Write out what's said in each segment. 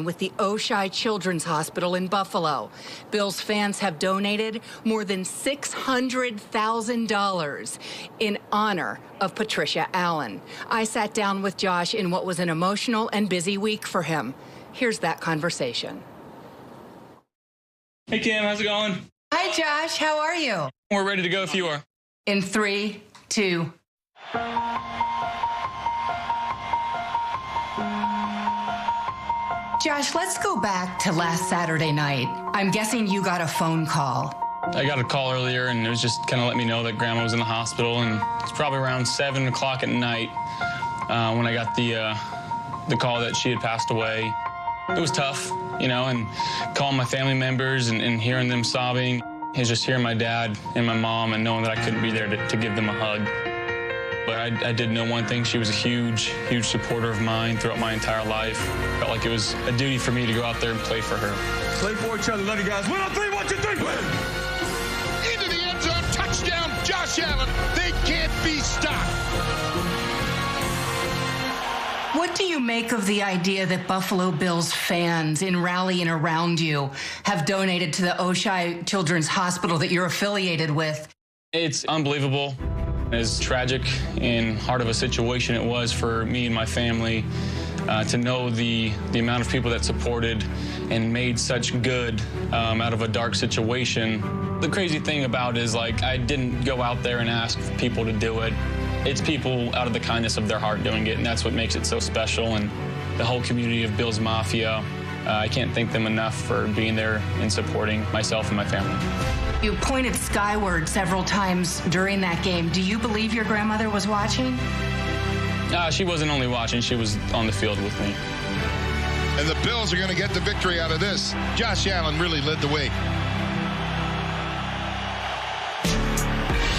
Allen with the Oshai Children's Hospital in Buffalo. Bills fans have donated more than $600,000 in honor of Patricia Allen. I sat down with Josh in what was an emotional and busy week for him. Here's that conversation. Hey, Kim, how's it going? Hi, Josh. How are you? We're ready to go if you are. In 3, 2. Josh, let's go back to last Saturday night. I'm guessing you got a phone call. I got a call earlier, and it was just kind of let me know that Grandma was in the hospital, and it's probably around 7 o'clock at night when I got the call that she had passed away. It was tough, you know, and calling my family members and hearing them sobbing. It's just hearing my dad and my mom and knowing that I couldn't be there to give them a hug. But I did know one thing. She was a huge, huge supporter of mine throughout my entire life. Felt like it was a duty for me to go out there and play for her. Play for each other. Love you guys. 1 on 3, 1, 2, 3. Into the end zone. Touchdown, Josh Allen. They can't be stopped. What do you make of the idea that Buffalo Bills fans in rallying around you have donated to the Oshai Children's Hospital that you're affiliated with? It's unbelievable. As tragic and hard of a situation it was for me and my family, to know the amount of people that supported and made such good out of a dark situation. The crazy thing about it is, like, I didn't go out there and ask people to do it. It's people out of the kindness of their heart doing it, and that's what makes it so special. And the whole community of Bills Mafia, I can't thank them enough for being there and supporting myself and my family. You pointed skyward several times during that game. Do you believe your grandmother was watching? She wasn't only watching, she was on the field with me. And the Bills are going to get the victory out of this. Josh Allen really led the way.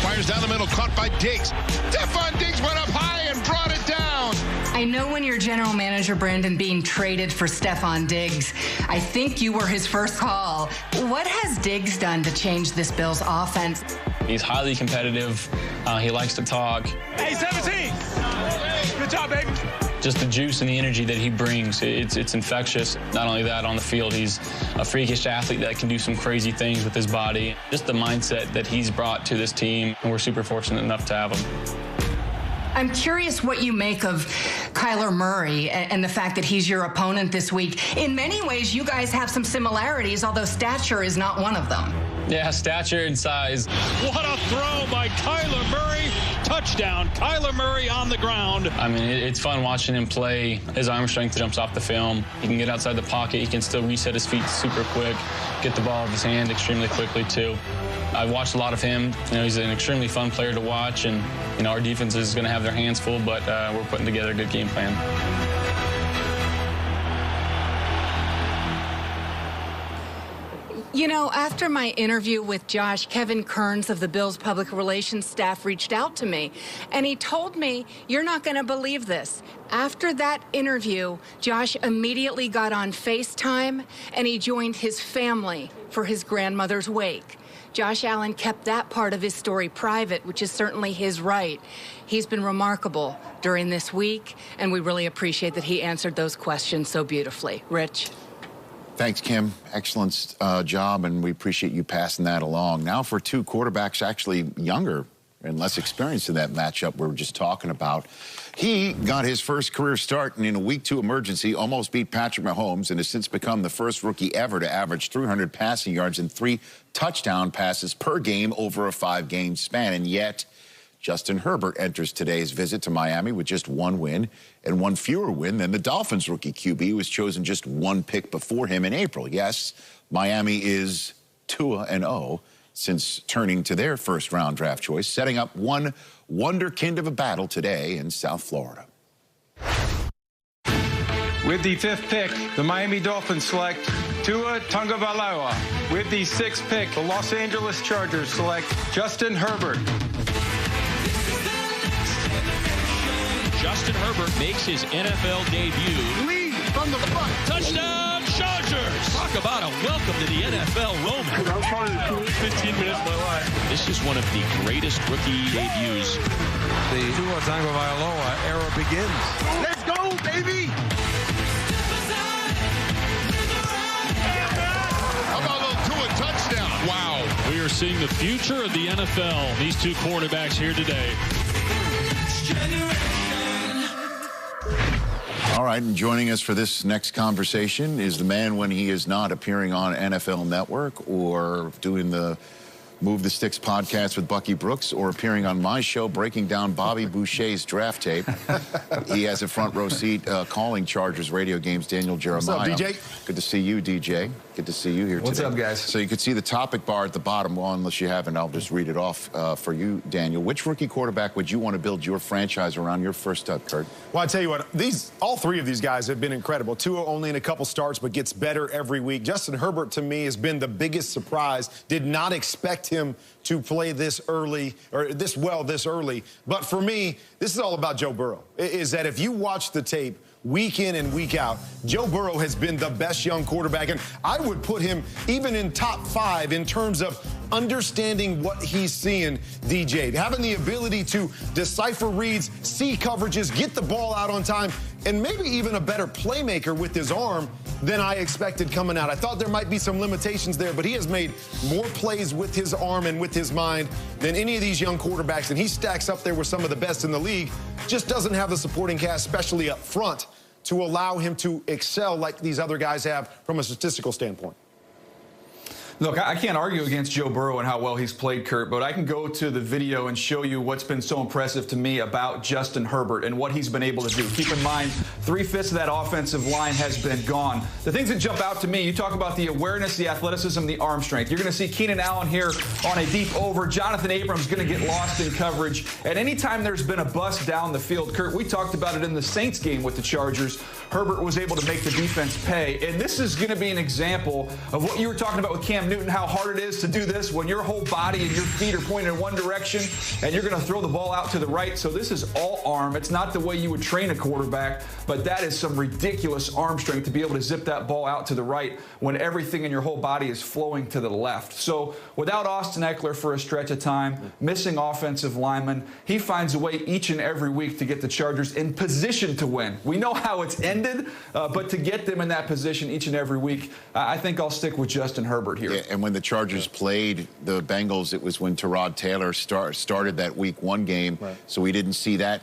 Fires down the middle, caught by Diggs. Stephon Diggs went up high and brought it down. I know when your general manager, Brandon Beane, traded for Stephon Diggs, I think you were his first call. What has Diggs done to change this Bills offense? He's highly competitive. He likes to talk. Hey, 17. Good job, baby. Just the juice and the energy that he brings, it's infectious. Not only that, on the field, he's a freakish athlete that can do some crazy things with his body. Just the mindset that he's brought to this team, and we're super fortunate enough to have him. I'm curious what you make of Kyler Murray and the fact that he's your opponent this week. In many ways, you guys have some similarities, although stature is not one of them. Yeah, stature and size. What a throw by Kyler Murray. Touchdown, Kyler Murray on the ground. I mean, it's fun watching him play. His arm strength jumps off the film. He can get outside the pocket. He can still reset his feet super quick, get the ball out of his hand extremely quickly, too. I've watched a lot of him. You know, he's an extremely fun player to watch, and, you know, our defense is going to have their hands full, but we're putting together a good game plan. You know, after my interview with Josh, Kevin Kearns of the Bills public relations staff reached out to me, and he told me, you're not going to believe this. After that interview, Josh immediately got on FaceTime, and he joined his family for his grandmother's wake. Josh Allen kept that part of his story private, which is certainly his right. He's been remarkable during this week, and we really appreciate that he answered those questions so beautifully. Rich? Thanks, Kim. Excellent job, and we appreciate you passing that along. Now for two quarterbacks actually younger and less experienced in that matchup we were just talking about. He got his first career start and in a Week 2 emergency almost beat Patrick Mahomes and has since become the first rookie ever to average 300 passing yards and 3 touchdown passes per game over a 5-game span. And yet, Justin Herbert enters today's visit to Miami with just 1 win and 1 fewer win than the Dolphins rookie QB, who was chosen just 1 pick before him in April. Yes, Miami is 2-0 since turning to their first-round draft choice, setting up one wonderkind of a battle today in South Florida. With the 5th pick, the Miami Dolphins select Tua Tagovailoa. With the 6th pick, the Los Angeles Chargers select Justin Herbert. Justin Herbert makes his NFL debut. Lead from the front. Touchdown, Chargers! Talk about a welcome to the NFL Roman. That was probably the coolest 15 minutes of my life. This is one of the greatest rookie debuts. The Tua Tagovailoa era begins. Let's go, baby! discussing the future of the NFL. These two quarterbacks here today. All right, and joining us for this next conversation is the man when he is not appearing on NFL Network or doing the Move the Sticks podcast with Bucky Brooks or appearing on my show breaking down Bobby Boucher's draft tape. He has a front row seat calling Chargers radio games. Daniel Jeremiah. What's up, DJ? Good to see you, DJ. Good to see you here today. What's up, guys? So you could see the topic bar at the bottom. Well, unless you haven't, I'll just read it off for you, Daniel. Which rookie quarterback would you want to build your franchise around your first up, Kurt? Well, I tell you what, all three of these guys have been incredible. Tua only in a couple starts, but gets better every week. Justin Herbert, to me, has been the biggest surprise. Did not expect him to play this early, or this well this early. But for me, this is all about Joe Burrow. Is that if you watch the tape week in and week out, Joe Burrow has been the best young quarterback, and I would put him even in top 5 in terms of understanding what he's seeing, DJ. Having the ability to decipher reads, see coverages, get the ball out on time, and maybe even a better playmaker with his arm than I expected coming out. I thought there might be some limitations there, but he has made more plays with his arm and with his mind than any of these young quarterbacks, and he stacks up there with some of the best in the league. Just doesn't have the supporting cast, especially up front, to allow him to excel like these other guys have from a statistical standpoint. Look, I can't argue against Joe Burrow and how well he's played, Kurt, but I can go to the video and show you what's been so impressive to me about Justin Herbert and what he's been able to do. Keep in mind, 3/5 of that offensive line has been gone. The things that jump out to me, you talk about the awareness, the athleticism, the arm strength. You're going to see Keenan Allen here on a deep over. Jonathan Abrams going to get lost in coverage. At any time there's been a bust down the field, Kurt, we talked about it in the Saints game with the Chargers. Herbert was able to make the defense pay. And this is going to be an example of what you were talking about with Cam Newton, how hard it is to do this when your whole body and your feet are pointed in one direction and you're going to throw the ball out to the right. So this is all arm. It's not the way you would train a quarterback, but that is some ridiculous arm strength to be able to zip that ball out to the right when everything in your whole body is flowing to the left. So without Austin Eckler for a stretch of time, missing offensive linemen, he finds a way each and every week to get the Chargers in position to win. We know how it's ended, but to get them in that position each and every week, I think I'll stick with Justin Herbert here. Yeah, and when the Chargers played the Bengals, it was when Tyrod Taylor started that Week 1 game, right. So we didn't see that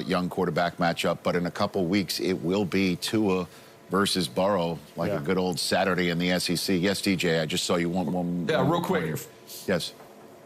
young quarterback matchup. But in a couple weeks, it will be Tua versus Burrow, like a good old Saturday in the SEC. Yes, DJ, I just saw you want one. Yeah, real quick. Yes.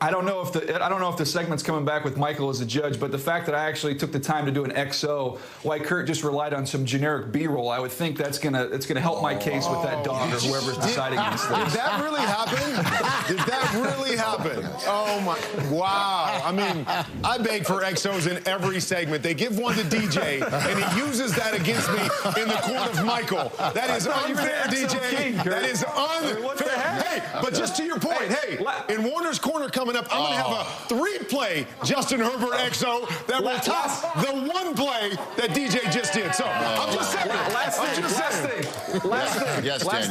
I don't know if the segment's coming back with Michael as a judge, but the fact that I actually took the time to do an XO, why Kurt just relied on some generic B-roll, I would think it's gonna help my case with that dog or whoever's deciding these things. Did that really happen? Did that really happen? Oh my! Wow! I mean, I beg for XOs in every segment. They give one to DJ, and he uses that against me in the court of Michael. That is unfair, DJ. King, that is unfair. Hey, but just to your point, hey, in Warner's Corner coming up, I'm going to have a 3-play Justin Herbert XO that will top the 1 play that DJ just did. So I'm just saying. Last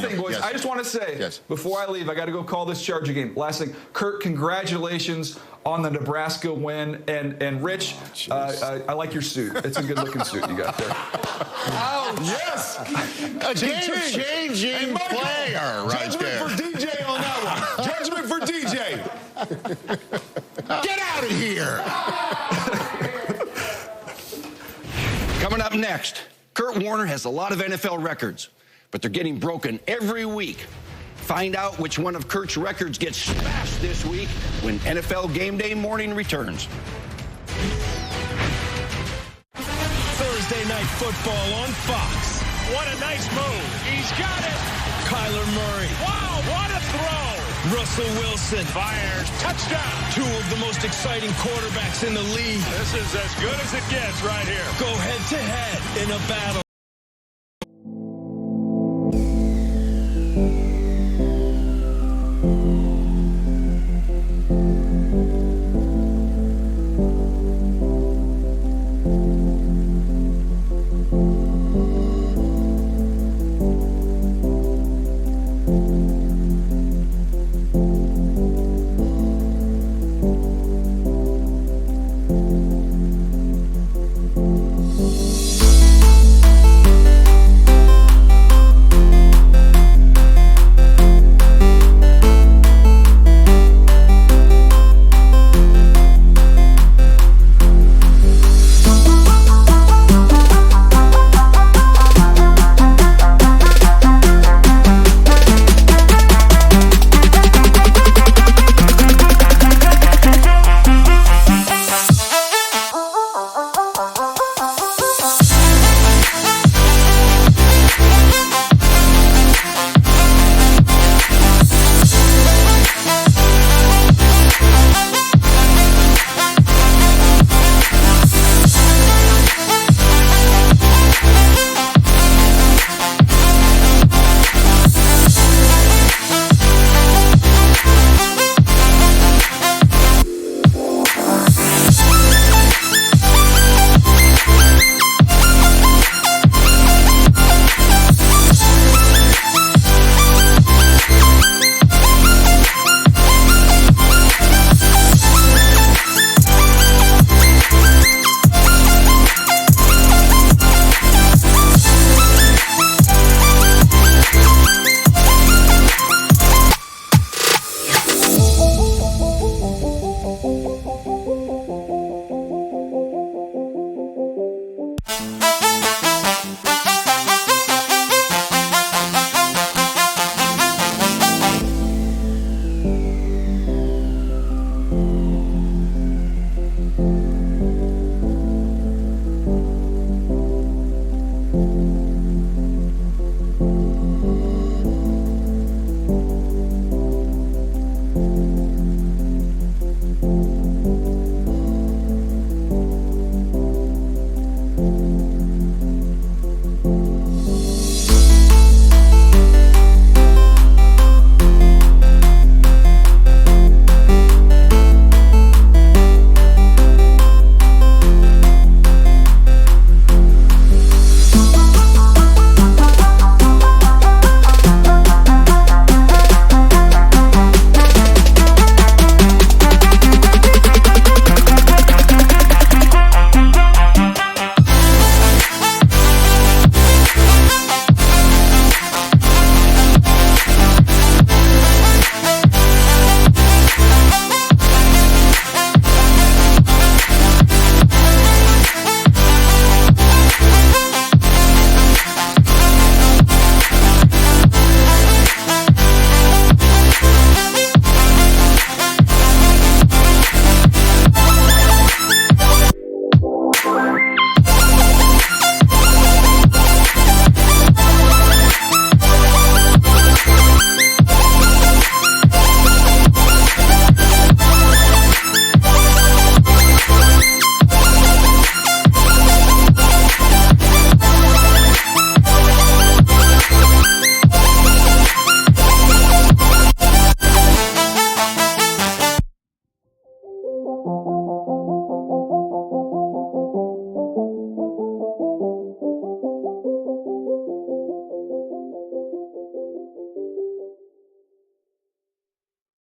thing, boys. Yes. I just want to say, before I leave, I got to go call this Charger game. Last thing, Kurt, congratulations on the Nebraska win. And Rich, I like your suit. It's a good-looking suit you got there. Oh, yes. A game-changing player right there. Judgment for DJ on that one. Judgment for DJ. Get out of here. Coming up next, Kurt Warner has a lot of NFL records, but they're getting broken every week. Find out which one of Kurt's records gets smashed this week when NFL Game Day Morning returns. Thursday Night Football on Fox. What a nice move. He's got it. Kyler Murray. Wow, what a throw. Russell Wilson. Fires. Touchdown. 2 of the most exciting quarterbacks in the league. This is as good as it gets right here. Go head-to-head in a battle.